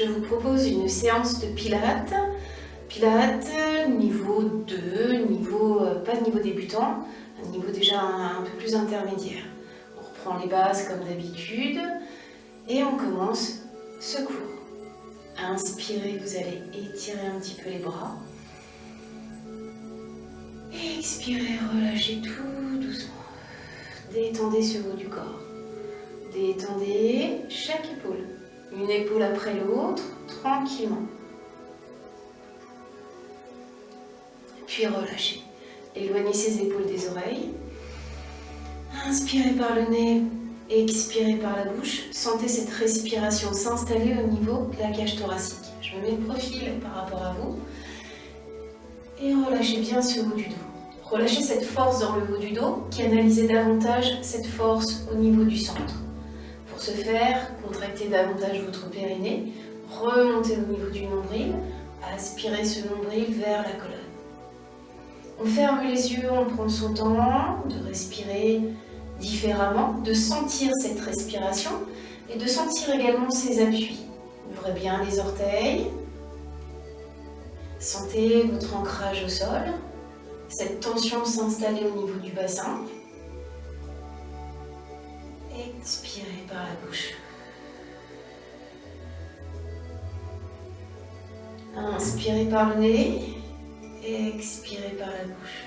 je vous propose une séance de pilates. Pilates niveau 2, pas de niveau débutant, un niveau déjà un peu plus intermédiaire. On reprend les bases comme d'habitude et on commence ce cours. Inspirez, vous allez étirer un petit peu les bras. Expirez, relâchez tout doucement. Détendez ce haut du corps. Détendez chaque épaule. Une épaule après l'autre, tranquillement. Puis relâchez. Éloignez ces épaules des oreilles. Inspirez par le nez, expirez par la bouche. Sentez cette respiration s'installer au niveau de la cage thoracique. Je me mets le profil par rapport à vous. Et relâchez bien ce haut du dos. Relâchez cette force dans le haut du dos. Canalisez davantage cette force au niveau du centre. Pour ce faire, contractez davantage votre périnée. Remontez au niveau du nombril. Aspirez ce nombril vers la colonne. On ferme les yeux, on prend son temps de respirer différemment, de sentir cette respiration et de sentir également ses appuis. Ouvrez bien les orteils. Sentez votre ancrage au sol, cette tension s'installer au niveau du bassin. Expirez par la bouche. Inspirez par le nez. Expirez par la bouche.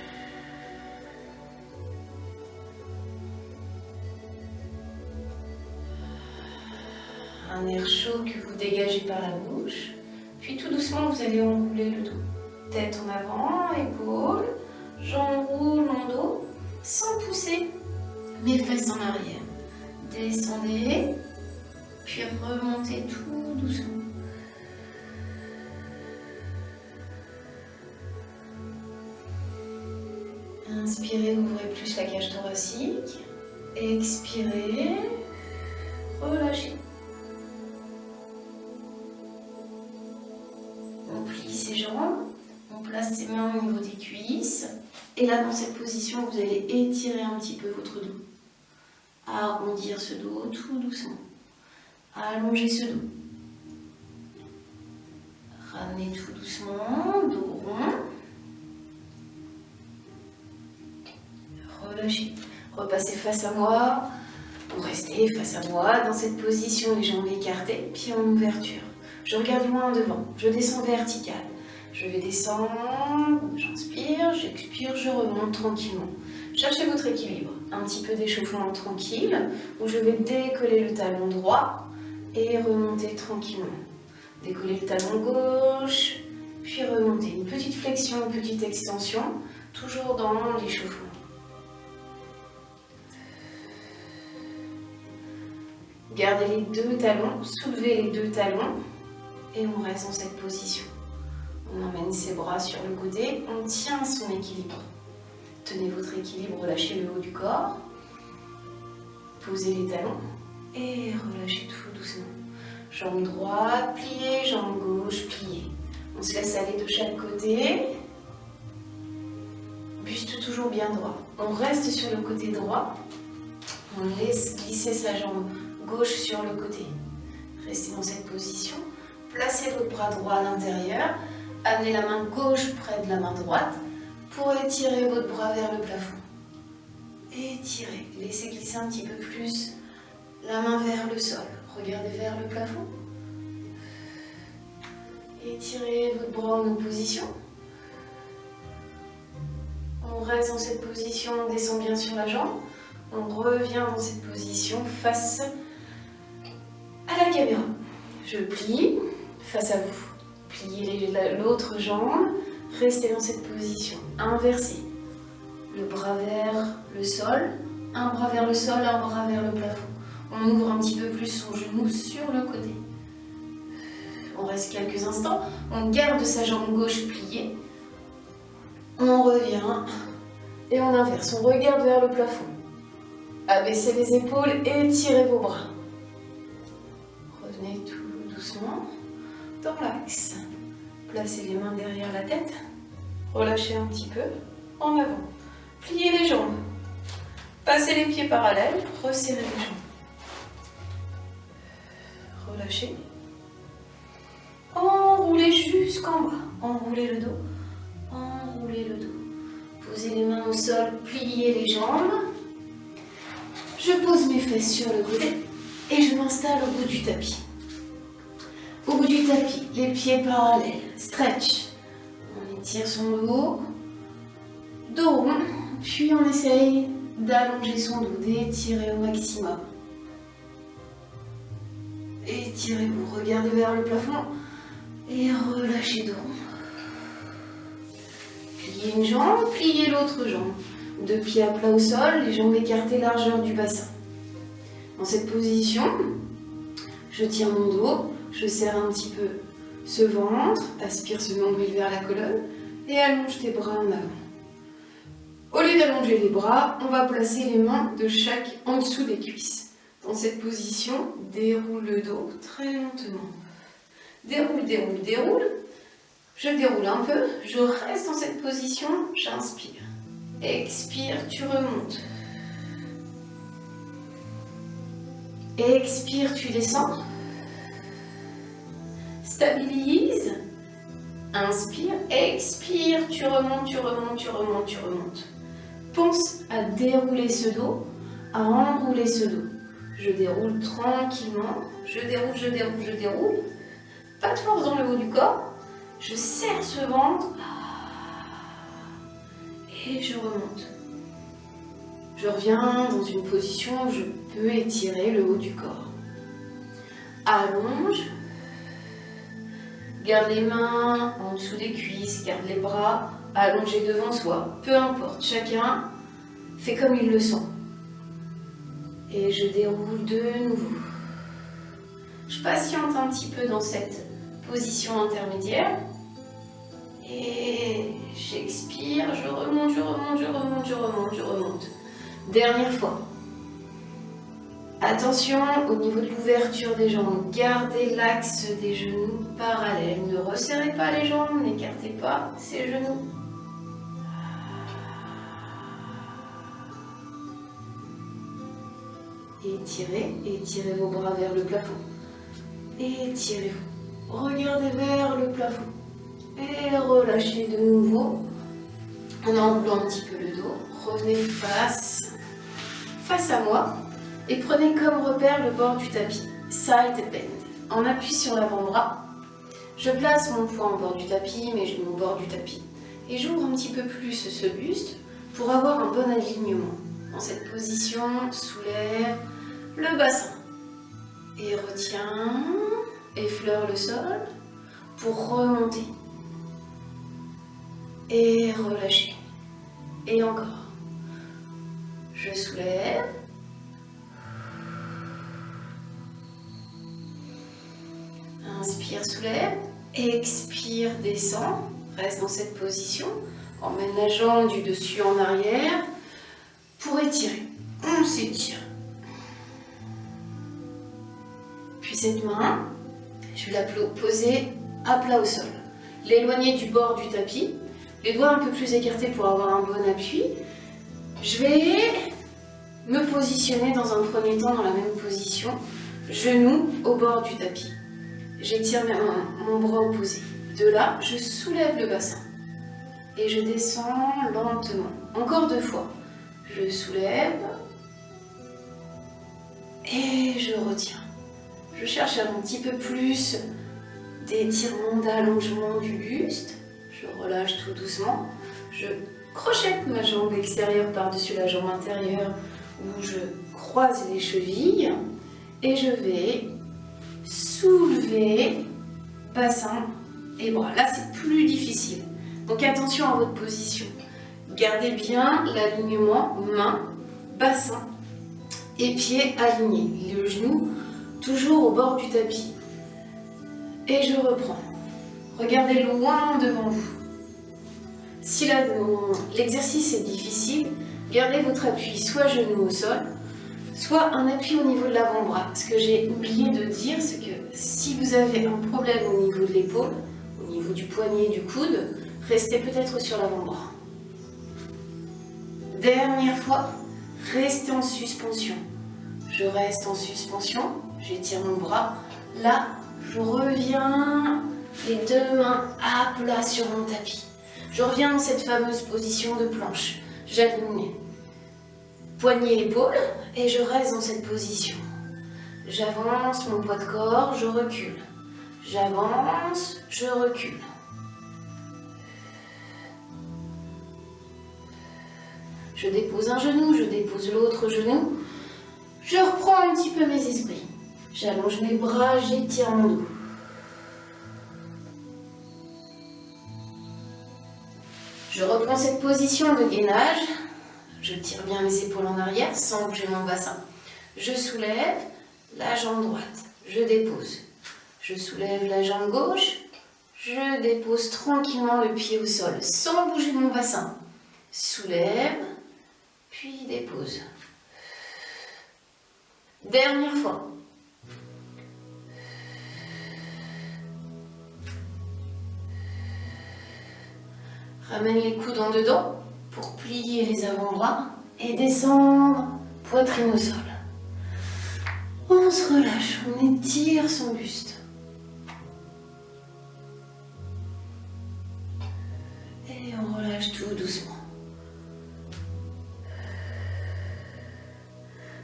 Un air chaud que vous dégagez par la bouche. Puis tout doucement, vous allez enrouler le dos. Tête en avant, épaules, j'enroule mon dos sans pousser mes fesses en arrière. Descendez, puis remontez tout doucement. Inspirez, ouvrez plus la cage thoracique. Expirez, relâchez. On plie ses jambes, on place ses mains au niveau des cuisses. Et là, dans cette position, vous allez étirer un petit peu votre dos. Arrondir ce dos tout doucement. Allonger ce dos. Ramenez tout doucement, dos rond. Relâchez. Repassez face à moi. Ou restez face à moi dans cette position, les jambes écartées, pieds en ouverture. Je regarde loin devant. Je descends vertical. Je vais descendre, j'inspire, j'expire, je remonte tranquillement. Cherchez votre équilibre. Un petit peu d'échauffement tranquille, où je vais décoller le talon droit et remonter tranquillement. Décoller le talon gauche, puis remonter. Une petite flexion, une petite extension, toujours dans l'échauffement. Gardez les deux talons, soulevez les deux talons et on reste dans cette position. On emmène ses bras sur le côté, on tient son équilibre. Tenez votre équilibre, relâchez le haut du corps. Posez les talons et relâchez tout doucement. Jambe droite, pliée, jambe gauche, pliée. On se laisse aller de chaque côté. Buste toujours bien droit. On reste sur le côté droit. On laisse glisser sa jambe gauche sur le côté. Restez dans cette position. Placez votre bras droit à l'intérieur. Amenez la main gauche près de la main droite pour étirer votre bras vers le plafond. Étirez. Laissez glisser un petit peu plus la main vers le sol. Regardez vers le plafond. Étirez votre bras en opposition. On reste dans cette position, on descend bien sur la jambe. On revient dans cette position face à la caméra. Je plie face à vous. Pliez l'autre jambe. Restez dans cette position. Inversée. Le bras vers le sol. Un bras vers le sol, un bras vers le plafond. On ouvre un petit peu plus son genou sur le côté. On reste quelques instants. On garde sa jambe gauche pliée. On revient et on inverse. On regarde vers le plafond. Abaissez les épaules et étirez vos bras. Revenez tout doucement dans l'axe. Placez les mains derrière la tête. Relâchez un petit peu. En avant. Pliez les jambes. Passez les pieds parallèles. Resserrez les jambes. Relâchez. jusqu'en bas. Enroulez le dos, enroulez le dos. Posez les mains au sol, pliez les jambes. Je pose mes fesses sur le côté et je m'installe au bout du tapis. Au bout du tapis, les pieds parallèles, stretch. On étire son dos rond, puis on essaye d'allonger son dos, d'étirer au maximum. Étirez-vous, regardez vers le plafond et relâchez dos rond. Pliez une jambe, pliez l'autre jambe. Deux pieds à plat au sol, les jambes écartées largeur du bassin. Dans cette position, je tire mon dos, je serre un petit peu ce ventre, aspire ce nombril vers la colonne et allonge tes bras en avant. Au lieu d'allonger les bras, on va placer les mains de chaque en dessous des cuisses. Dans cette position, déroule le dos très lentement. Déroule, déroule, déroule. Je déroule un peu, je reste dans cette position, j'inspire. Expire, tu remontes. Expire, tu descends. Stabilise. Inspire, expire, tu remontes, tu remontes, tu remontes, tu remontes. Pense à dérouler ce dos, à enrouler ce dos. Je déroule tranquillement, je déroule, je déroule, je déroule. Pas de force dans le haut du corps. Je serre ce ventre et je remonte. Je reviens dans une position où je peux étirer le haut du corps. Allonge. Garde les mains en dessous des cuisses, garde les bras allongés devant soi. Peu importe, chacun fait comme il le sent. Et je déroule de nouveau. Je patiente un petit peu dans cette position intermédiaire. Et j'expire, je remonte, je remonte, je remonte, je remonte, je remonte. Dernière fois. Attention au niveau de l'ouverture des jambes. Gardez l'axe des genoux parallèles. Ne resserrez pas les jambes, n'écartez pas ces genoux. Étirez, étirez vos bras vers le plafond. Étirez-vous. Regardez vers le plafond. Et relâchez de nouveau. En enroulant un petit peu le dos. Revenez face à moi. Et prenez comme repère le bord du tapis. Side bend. En appui sur l'avant-bras. Je place mon poing au bord du tapis, mes genoux au bord du tapis. Et j'ouvre un petit peu plus ce buste pour avoir un bon alignement. Dans cette position, soulève le bassin. Et retiens, effleure le sol pour remonter. Et relâcher. Et encore. Je soulève. Inspire, soulève. Expire, descend. Reste dans cette position. Emmène la jambe du dessus en arrière pour étirer. On s'étire. Puis cette main, je vais la poser à plat au sol. L'éloigner du bord du tapis. Les doigts un peu plus écartés pour avoir un bon appui. Je vais me positionner dans un premier temps dans la même position. Genoux au bord du tapis. J'étire mon bras opposé. De là, je soulève le bassin. Et je descends lentement. Encore 2 fois. Je soulève. Et je retiens. Je cherche un petit peu plus d'étirement, d'allongement du buste. Je relâche tout doucement. Je crochette ma jambe extérieure par-dessus la jambe intérieure où je croise les chevilles. Et je vais soulever bassin et bras. Là, c'est plus difficile. Donc attention à votre position. Gardez bien l'alignement main, bassin et pieds alignés. Le genou toujours au bord du tapis. Et je reprends. Regardez loin devant vous. Si l'exercice est difficile, gardez votre appui, soit genou au sol, soit un appui au niveau de l'avant-bras. Ce que j'ai oublié de dire, c'est que si vous avez un problème au niveau de l'épaule, au niveau du poignet, du coude, restez peut-être sur l'avant-bras. Dernière fois, restez en suspension. Je reste en suspension, j'étire mon bras. Là, je reviens Les deux mains à plat sur mon tapis. Je reviens dans cette fameuse position de planche. J'aligne poignet épaule et je reste dans cette position. J'avance mon poids de corps, je recule. J'avance, je recule. Je dépose un genou, je dépose l'autre genou. Je reprends un petit peu mes esprits. J'allonge mes bras, j'étire mon dos. Je reprends cette position de gainage. Je tire bien mes épaules en arrière sans bouger mon bassin. Je soulève la jambe droite. Je dépose. Je soulève la jambe gauche. Je dépose tranquillement le pied au sol sans bouger mon bassin. Soulève, puis dépose. Dernière fois. Ramène les coudes en dedans pour plier les avant-bras et descendre poitrine au sol. On se relâche, on étire son buste. Et on relâche tout doucement.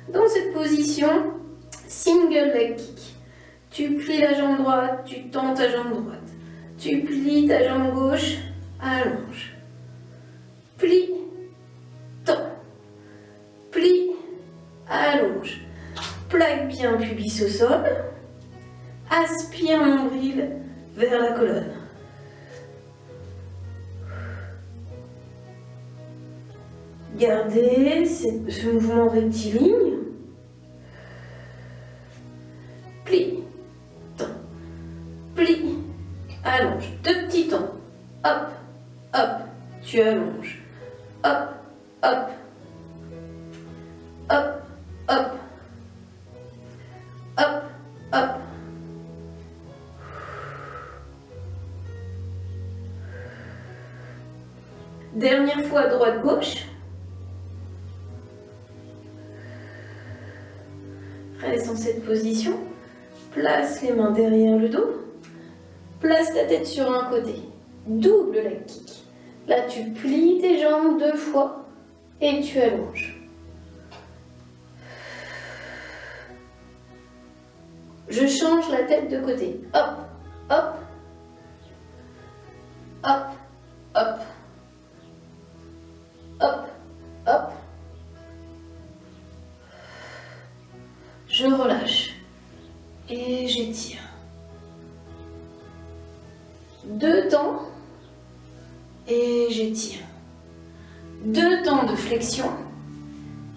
Dans cette position, single leg kick. Tu plies la jambe droite, tu tends ta jambe droite. Tu plies ta jambe gauche, allonge. Plie, tends. Plie, allonge. Plaque bien pubis au sol. Aspire nombril vers la colonne. Gardez ce mouvement rectiligne. Plie, tends, plie, allonge. Deux petits temps. Hop, hop, tu allonges. Hop, hop, hop, hop, hop, hop. Dernière fois, droite-gauche. Reste dans cette position. Place les mains derrière le dos. Place ta tête sur un côté. Double leg kick. Là, tu plies tes jambes 2 fois et tu allonges. Je change la tête de côté. Hop, hop, hop, hop, hop, hop. Je relâche et j'étire. 2 temps et j'étire. 2 temps de flexion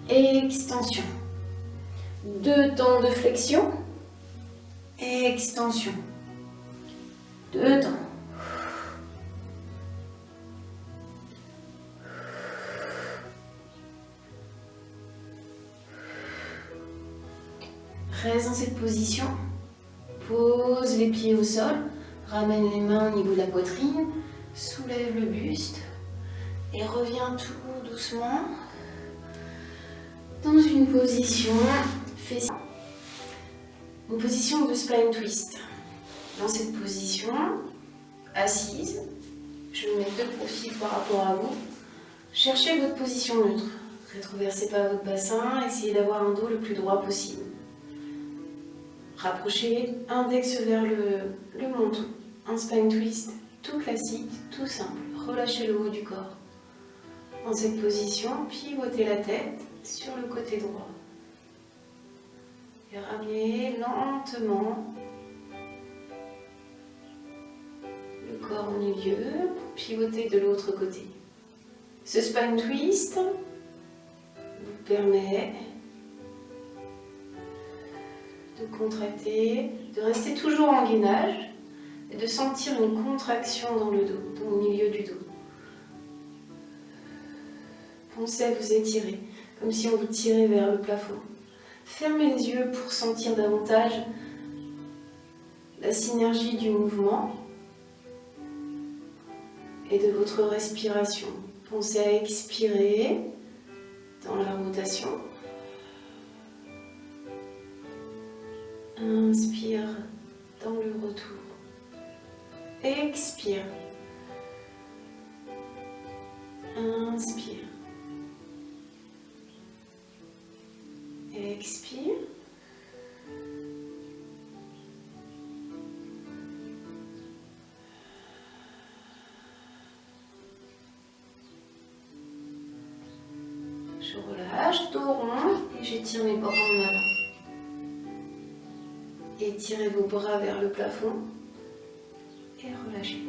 et extension. 2 temps de flexion et extension. 2 temps. Reste dans cette position. Pose les pieds au sol. Ramène les mains au niveau de la poitrine. Soulève le buste. Et reviens tout doucement dans une position fessière. Une position de spine twist. Dans cette position, assise, je me mets de profil par rapport à vous. Cherchez votre position neutre. Rétroversez pas votre bassin. Essayez d'avoir un dos le plus droit possible. Rapprochez index vers le menton. Un spine twist tout classique, tout simple. Relâchez le haut du corps. Dans cette position, pivotez la tête sur le côté droit. Et ramenez lentement le corps au milieu pour pivoter de l'autre côté. Ce spine twist vous permet de contracter, de rester toujours en gainage et de sentir une contraction dans le dos, dans le milieu du dos. Pensez à vous étirer, comme si on vous tirait vers le plafond. Fermez les yeux pour sentir davantage la synergie du mouvement et de votre respiration. Pensez à expirer dans la rotation. Inspire dans le retour. Expire. Inspire. Expire. Je relâche, dos rond et j'étire mes bras en avant. Étirez vos bras vers le plafond et relâchez.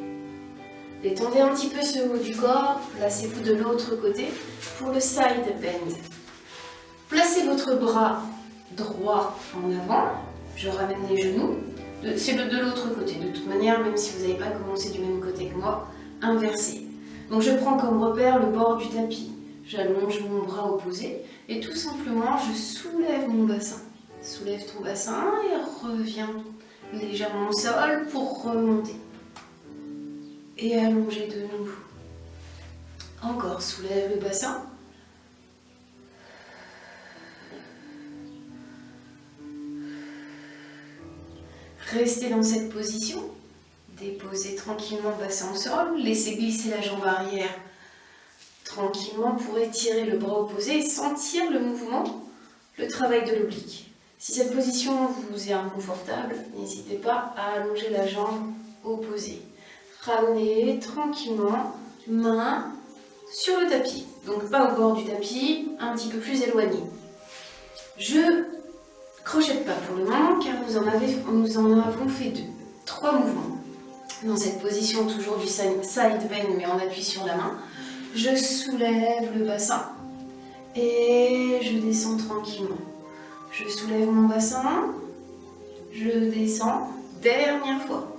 Détendez un petit peu ce haut du corps, placez-vous de l'autre côté pour le side bend. Placez votre bras droit en avant, je ramène les genoux, c'est de l'autre côté, de toute manière, même si vous n'avez pas commencé du même côté que moi, inversé. Donc je prends comme repère le bord du tapis, j'allonge mon bras opposé et tout simplement je soulève mon bassin. Soulève ton bassin et reviens légèrement au sol pour remonter. Et allonger de nouveau. Encore, soulève le bassin. Restez dans cette position. Déposez tranquillement le bassin au sol. Laissez glisser la jambe arrière tranquillement pour étirer le bras opposé et sentir le mouvement, le travail de l'oblique. Si cette position vous est inconfortable, n'hésitez pas à allonger la jambe opposée. Ramenez tranquillement, main sur le tapis. Donc pas au bord du tapis, un petit peu plus éloigné. Je crochette pas pour le moment car nous en avons fait 3 mouvements. Dans cette position toujours du side bend mais en appui sur la main, je soulève le bassin et je descends tranquillement. Je soulève mon bassin, je descends, dernière fois.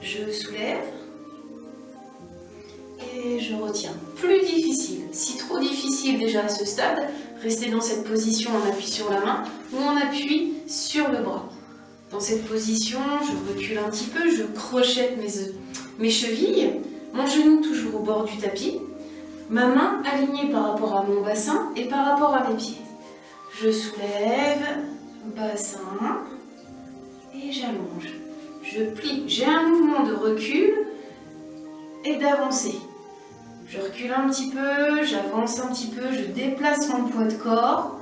Je soulève et je retiens. Plus difficile, si trop difficile déjà à ce stade, restez dans cette position en appui sur la main ou en appui sur le bras. Dans cette position, je recule un petit peu, je crochette mes chevilles, mon genou toujours au bord du tapis, ma main alignée par rapport à mon bassin et par rapport à mes pieds. Je soulève, bassin et j'allonge. Je plie, j'ai un mouvement de recul et d'avancée. Je recule un petit peu, j'avance un petit peu, je déplace mon poids de corps,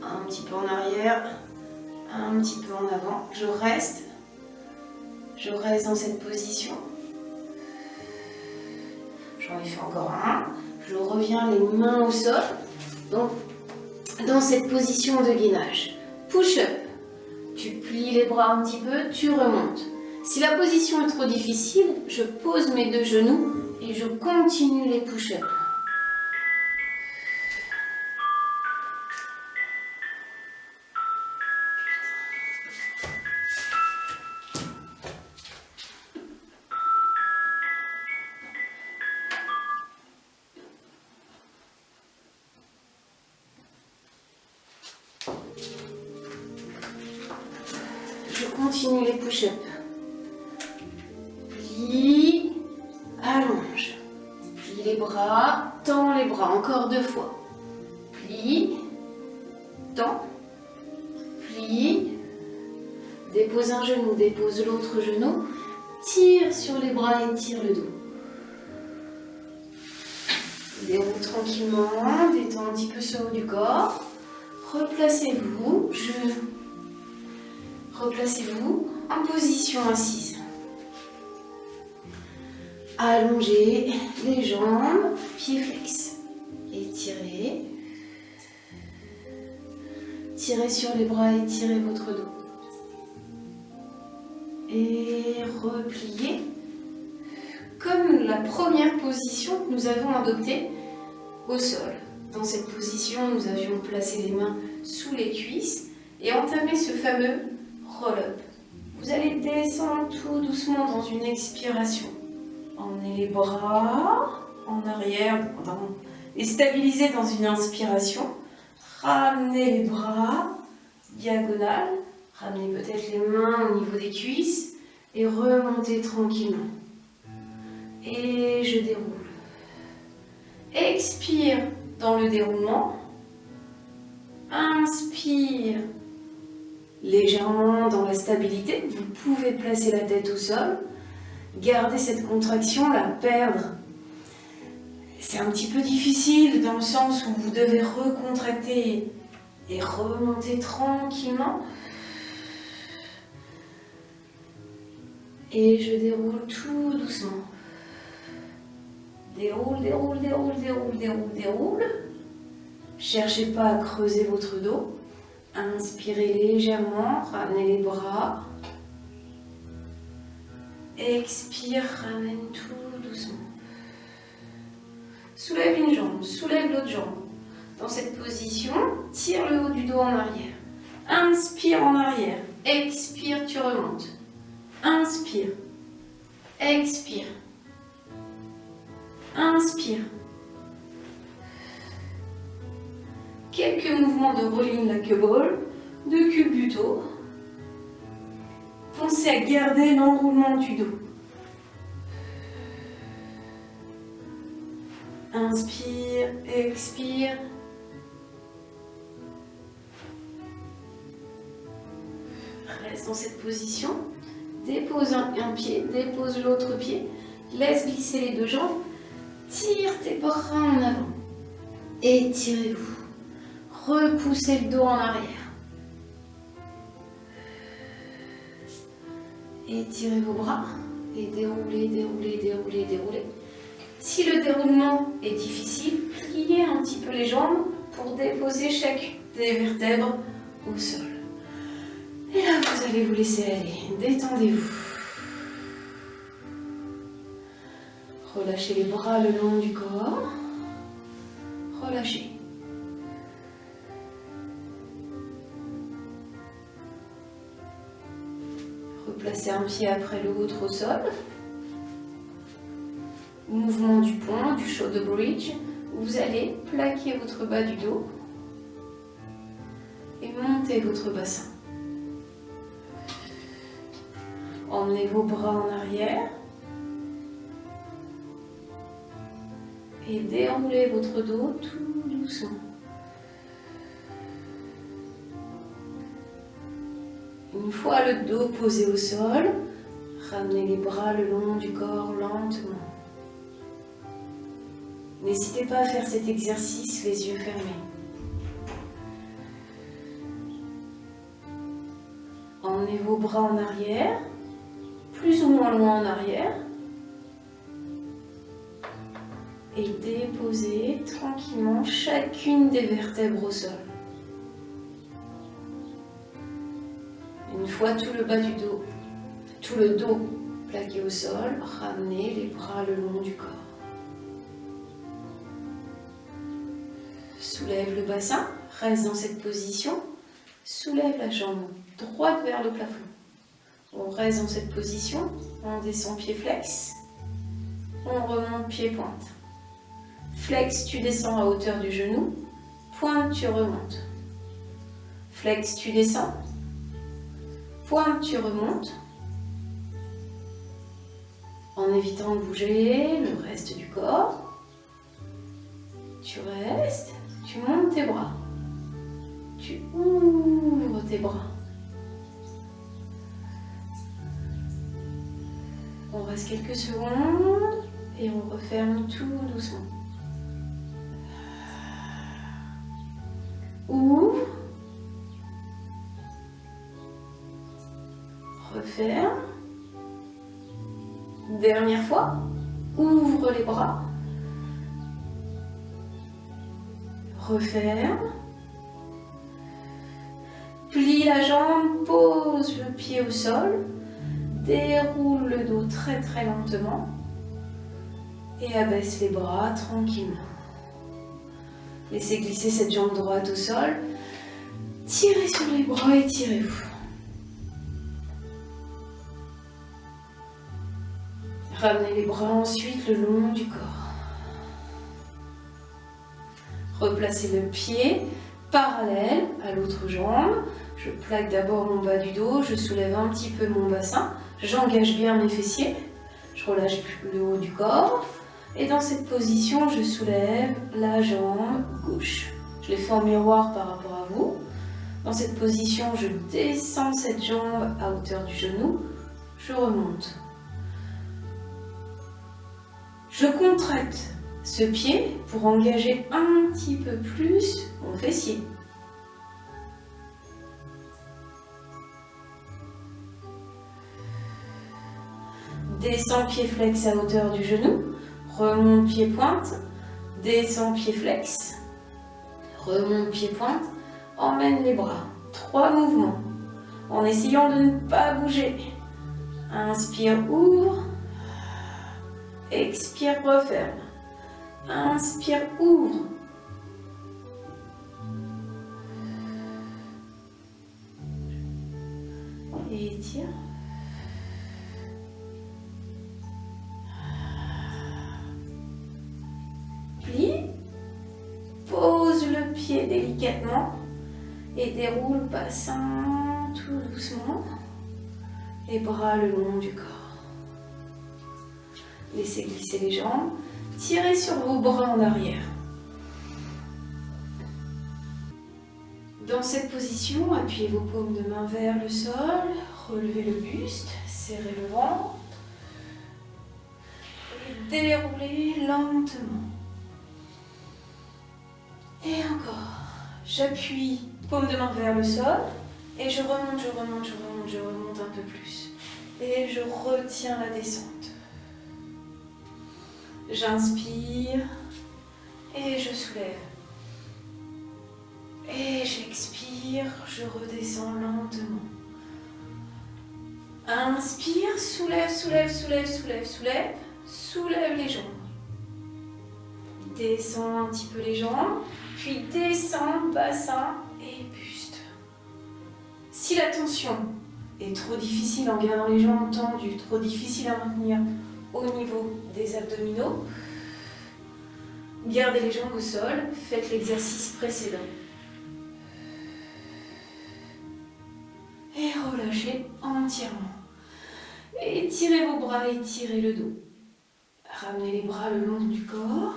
un petit peu en arrière, un petit peu en avant. Je reste dans cette position. J'en ai fait encore un. Je reviens les mains au sol, donc dans cette position de gainage. Push-up. Tu plies les bras un petit peu, tu remontes. Si la position est trop difficile, je pose mes 2 genoux et je continue les push-ups. Je continue les push-ups. Plie, allonge. Plie les bras, tends les bras, encore 2 fois. Plie, tends, plie, dépose un genou, dépose l'autre genou, tire sur les bras et tire le dos. Déroule tranquillement, détends un petit peu ce haut du corps. Replacez-vous, replacez-vous en position assise. Allongez les jambes, pieds flex. Étirez. Tirez sur les bras, étirez votre dos. Et repliez. Comme la première position que nous avons adoptée au sol. Dans cette position, nous avions placé les mains sous les cuisses et entamé ce fameux roll-up. Vous allez descendre tout doucement dans une expiration. Emmenez les bras en arrière et stabilisez dans une inspiration. Ramenez les bras diagonale. Ramenez peut-être les mains au niveau des cuisses et remontez tranquillement. Et je déroule. Expire dans le déroulement. Inspire légèrement dans la stabilité. Vous pouvez placer la tête au sol. garder cette contraction, la perdre. C'est un petit peu difficile dans le sens où vous devez recontracter et remonter tranquillement. Et je déroule tout doucement. Déroule, déroule, déroule, déroule, déroule, déroule. Cherchez pas à creuser votre dos. Inspirez légèrement, ramenez les bras. Expire, ramène tout doucement. Soulève une jambe, soulève l'autre jambe. Dans cette position, tire le haut du dos en arrière. Inspire en arrière. Expire, tu remontes. Inspire. Expire. Inspire. Quelques mouvements de rolling la queue ball, de culbuto. Pensez à garder l'enroulement du dos. Inspire, expire. Reste dans cette position. Dépose un pied, dépose l'autre pied. Laisse glisser les deux jambes. Tire tes bras en avant. Étirez-vous. Repoussez le dos en arrière. Étirez vos bras et déroulez, déroulez, déroulez, déroulez. Si le déroulement est difficile, pliez un petit peu les jambes pour déposer chacune des vertèbres au sol. Et là, vous allez vous laisser aller. Détendez-vous. Relâchez les bras le long du corps. Relâchez. Replacez un pied après l'autre au sol. Mouvement du pont, du shoulder bridge. Vous allez plaquer votre bas du dos et monter votre bassin. Emmenez vos bras en arrière et déroulez votre dos tout doucement. Une fois le dos posé au sol, ramenez les bras le long du corps lentement. N'hésitez pas à faire cet exercice les yeux fermés. Emmenez vos bras en arrière, plus ou moins loin en arrière. Et déposez tranquillement chacune des vertèbres au sol. Une fois tout le bas du dos, tout le dos plaqué au sol, ramenez les bras le long du corps. Soulève le bassin, reste dans cette position. Soulève la jambe droite vers le plafond. On reste dans cette position, on descend pied flex, on remonte pied pointe. Flex, tu descends à hauteur du genou, pointe, tu remontes. Flex, tu descends, pointe, tu remontes. En évitant de bouger le reste du corps. Tu restes, tu montes tes bras. Tu ouvres tes bras. On reste quelques secondes et on referme tout doucement. Ouvre. Referme. Dernière fois. Ouvre les bras. Referme. Plie la jambe, pose le pied au sol. Déroule le dos très très lentement. Et abaisse les bras tranquillement. Laissez glisser cette jambe droite au sol. Tirez sur les bras et tirez-vous. Ramenez les bras ensuite le long du corps. Replacez le pied parallèle à l'autre jambe. Je plaque d'abord mon bas du dos, je soulève un petit peu mon bassin, j'engage bien mes fessiers, je relâche le haut du corps. Et dans cette position, je soulève la jambe gauche. Je l'ai fait en miroir par rapport à vous. Dans cette position, je descends cette jambe à hauteur du genou. Je remonte. Je contracte ce pied pour engager un petit peu plus mon fessier. Descends pied flex à hauteur du genou, remonte pied pointe, descends pied flex, remonte pied pointe, emmène les bras. 3 mouvements en essayant de ne pas bouger. Inspire, ouvre, expire, referme. Inspire, ouvre. Et étire. Plie. Pose le pied délicatement et déroule bassin tout doucement. Les bras le long du corps. Laissez glisser les jambes. Tirez sur vos bras en arrière. Dans cette position, appuyez vos paumes de main vers le sol. Relevez le buste. Serrez le ventre. Et déroulez lentement. Et encore. J'appuie paume de main vers le sol. Et je remonte, je remonte, je remonte, je remonte un peu plus. Et je retiens la descente. J'inspire et je soulève. Et j'expire, je redescends lentement. Inspire, soulève, soulève, soulève, soulève, soulève. Soulève les jambes. Descends un petit peu les jambes. Puis descends, bassin et buste. Si la tension est trop difficile en gardant les jambes tendues, trop difficile à maintenir au niveau des abdominaux, gardez les jambes au sol, faites l'exercice précédent. Et relâchez entièrement. Étirez vos bras, étirez le dos. Ramenez les bras le long du corps.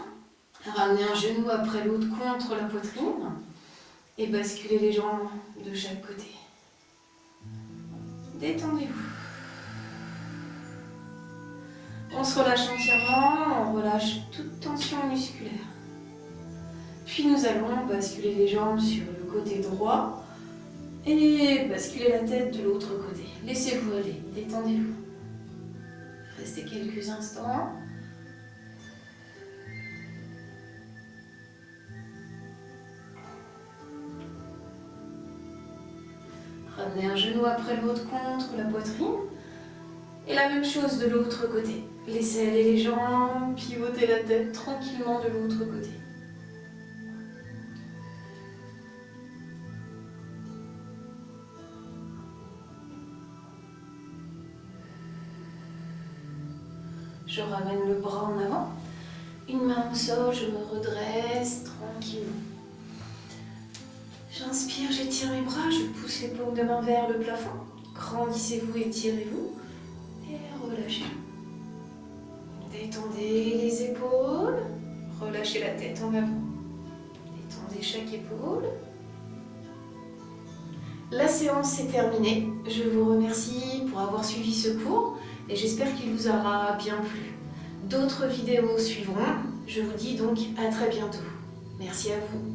Ramenez un genou après l'autre contre la poitrine. Et basculez les jambes de chaque côté. Détendez-vous. On se relâche entièrement, on relâche toute tension musculaire. Puis nous allons basculer les jambes sur le côté droit et basculer la tête de l'autre côté. Laissez-vous aller, détendez-vous. Restez quelques instants. Ramenez un genou après l'autre contre la poitrine. Et la même chose de l'autre côté. Laissez aller les jambes, pivotez la tête tranquillement de l'autre côté. Je ramène le bras en avant. Une main au sol, je me redresse tranquillement. J'inspire, j'étire mes bras, je pousse les paumes de main vers le plafond. Grandissez-vous, étirez-vous et relâchez. Détendez les épaules, relâchez la tête en avant. Détendez chaque épaule. La séance est terminée. Je vous remercie pour avoir suivi ce cours et j'espère qu'il vous aura bien plu. D'autres vidéos suivront. Je vous dis donc à très bientôt. Merci à vous.